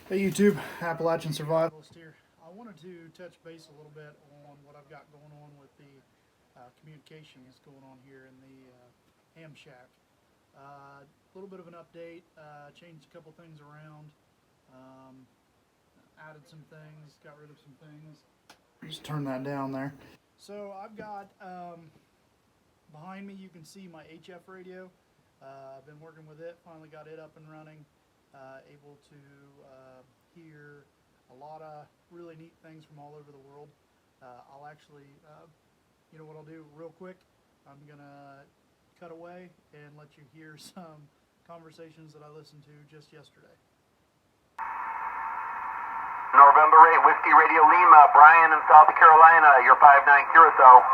Hey YouTube, Appalachian Survivalist here. I wanted to touch base a little bit on what I've got going on with the communications going on here in the ham shack. A little bit of an update, changed a couple things around, added some things, got rid of some things. Just turn that down there. So I've got, behind me you can see my HF radio. I've been working with it, finally got it up and running. Able to hear a lot of really neat things from all over the world. I'll actually, you know what I'll do real quick? I'm gonna cut away and let you hear some conversations that I listened to just yesterday. November 8, Whiskey Radio Lima, Brian in South Carolina, your 59 Curacao.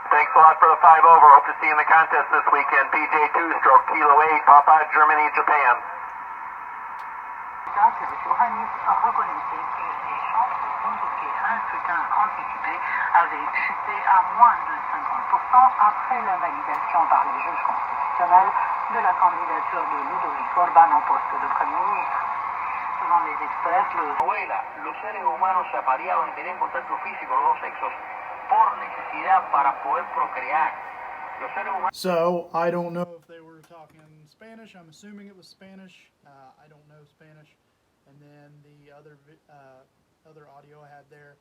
Thanks a lot for the 5 over. Hope to see you in the contest this weekend. PJ2 stroke Kilo 8, Papa, Germany, Japan. Johannes a reconnaissé que les chances de convoquer un scrutin anticipé avaient chuté à moins de 50% après la validation par les juges constitutionnels de la candidature de Ludovic Orban en poste de Premier ministre. Selon les experts, los seres humanos se apareaban y tenían contacto físico los dos sexos por necesidad para poder procrear. Los seres humanos. So I don't know if they were talking Spanish. I'm assuming it was Spanish. I don't know Spanish. And then the other audio I had there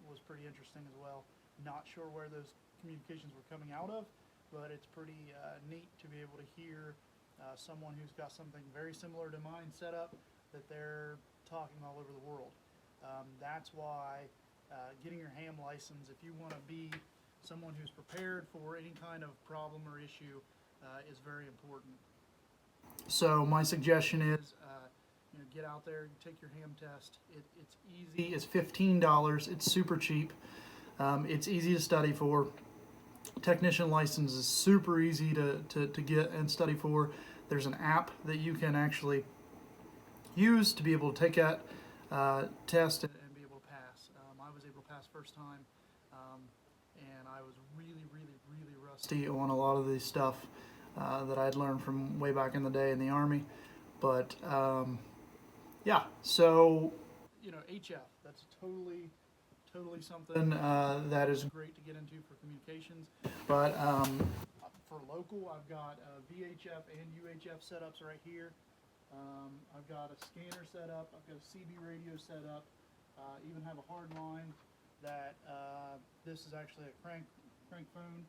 was pretty interesting as well. Not sure where those communications were coming out of, but it's pretty neat to be able to hear someone who's got something very similar to mine set up, that they're talking all over the world. That's why getting your ham license, if you want to be someone who's prepared for any kind of problem or issue, is very important. So my suggestion is, get out there, take your ham test. It's easy. It's $15. It's super cheap. It's easy to study for. Technician license is super easy to get and study for. There's an app that you can actually use to be able to take that test and be able to pass. I was able to pass first time, and I was really rusty on a lot of the stuff that I'd learned from way back in the day in the Army. But yeah, so HF, that's totally something that is great to get into for communications. But for local, I've got VHF and UHF setups right here. I've got a scanner set up. I've got a CB radio set up. Even have a hard line that this is actually a crank phone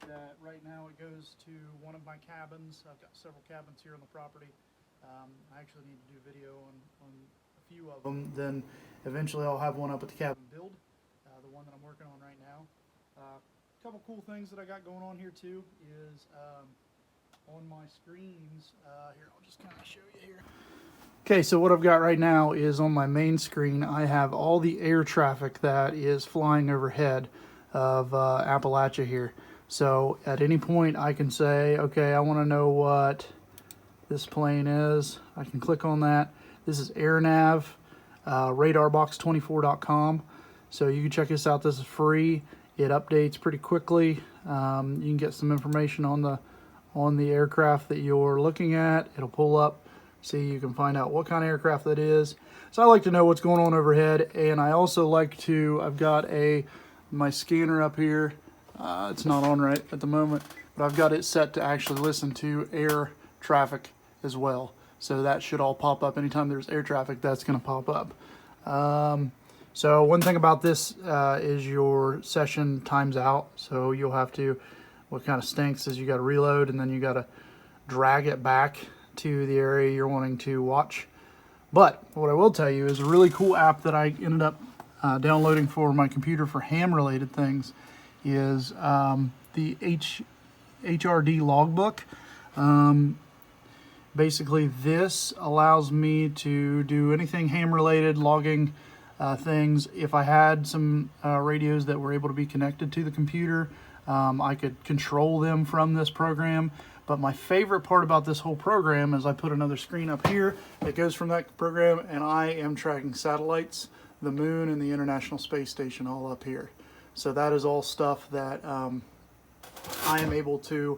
that right now it goes to one of my cabins. I've got several cabins here on the property. I actually need to do video on a few of them. Then eventually I'll have one up at the cabin build, the one that I'm working on right now. A couple cool things that I got going on here too is on my screens. Here, I'll just kind of show you here. Okay, so what I've got right now is on my main screen, I have all the air traffic that is flying overhead of Appalachia here. So at any point I can say, okay, I want to know what this plane is. I can click on that. This is AirNav, radarbox24.com. So you can check this out. This is free. It updates pretty quickly. You can get some information on the aircraft that you're looking at. It'll pull up. See, you can find out what kind of aircraft that is. So I like to know what's going on overhead, and I also like to, I've got my scanner up here. It's not on right at the moment, but I've got it set to actually listen to air traffic as well. So that should all pop up. Anytime there's air traffic, that's going to pop up. So one thing about this is your session times out. So you'll have to, what kind of stinks is you got to reload, and then you got to drag it back to the area you're wanting to watch. But what I will tell you is a really cool app that I ended up downloading for my computer for ham related things is the HRD logbook. Basically this allows me to do anything ham related, logging things. If I had some radios that were able to be connected to the computer, I could control them from this program. But my favorite part about this whole program is I put another screen up here that goes from that program, and I am tracking satellites, the moon, and the International Space Station all up here. So that is all stuff that I am able to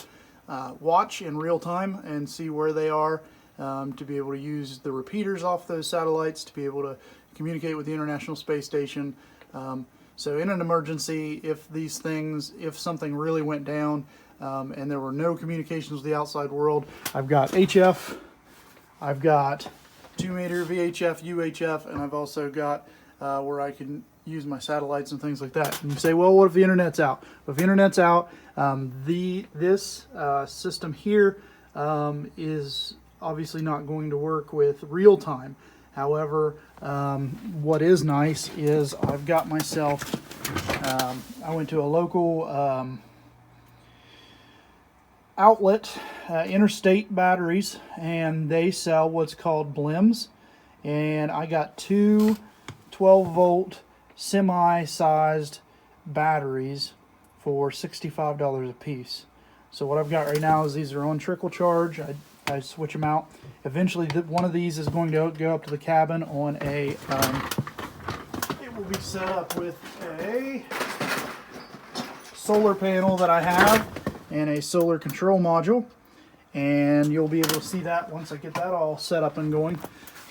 watch in real time and see where they are, to be able to use the repeaters off those satellites to be able to communicate with the International Space Station. So in an emergency, if something really went down and there were no communications with the outside world, I've got HF, I've got 2-meter VHF, UHF, and I've also got where I can use my satellites and things like that. And you say, well, what if the internet's out? Well, if the internet's out, this system here is obviously not going to work with real time. However, what is nice is I've got myself, I went to a local outlet, Interstate Batteries, and they sell what's called BLIMs, and I got two 12-volt semi-sized batteries for $65 a piece. So what I've got right now is these are on trickle charge. I switch them out. Eventually one of these is going to go up to the cabin on a, it will be set up with a solar panel that I have and a solar control module, and you'll be able to see that once I get that all set up and going.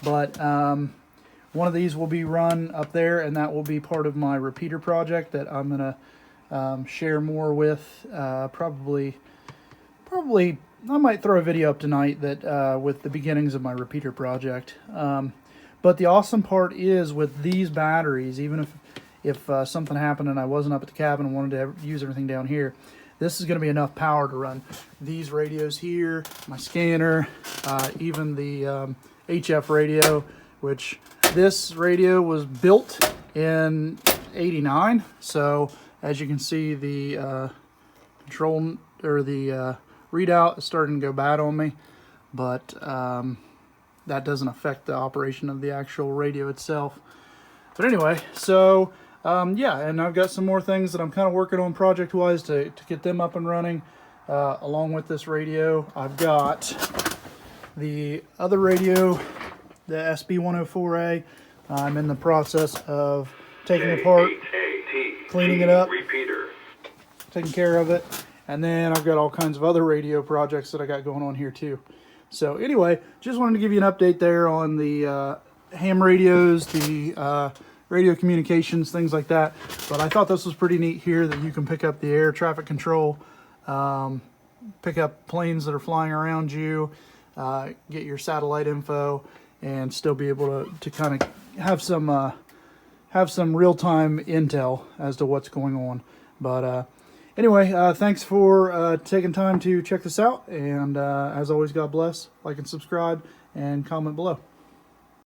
But one of these will be run up there, and that will be part of my repeater project that I'm gonna share more with. Probably I might throw a video up tonight that with the beginnings of my repeater project. But the awesome part is with these batteries, even if something happened and I wasn't up at the cabin and wanted to use everything down here, this is going to be enough power to run these radios here, my scanner, even the HF radio, which this radio was built in '89. So as you can see, the control or the readout is starting to go bad on me, but that doesn't affect the operation of the actual radio itself. But anyway, so yeah, and I've got some more things that I'm kind of working on project-wise to get them up and running along with this radio. I've got the other radio, the SB104A. I'm in the process of taking it apart, cleaning it up, taking care of it. And then I've got all kinds of other radio projects that I got going on here too. So anyway, just wanted to give you an update there on the ham radios, the radio communications, things like that. But I thought this was pretty neat here that you can pick up the air traffic control, pick up planes that are flying around you, get your satellite info, and still be able to kind of have some real-time intel as to what's going on. But anyway, thanks for taking time to check this out, and as always, God bless. Like and subscribe and comment below.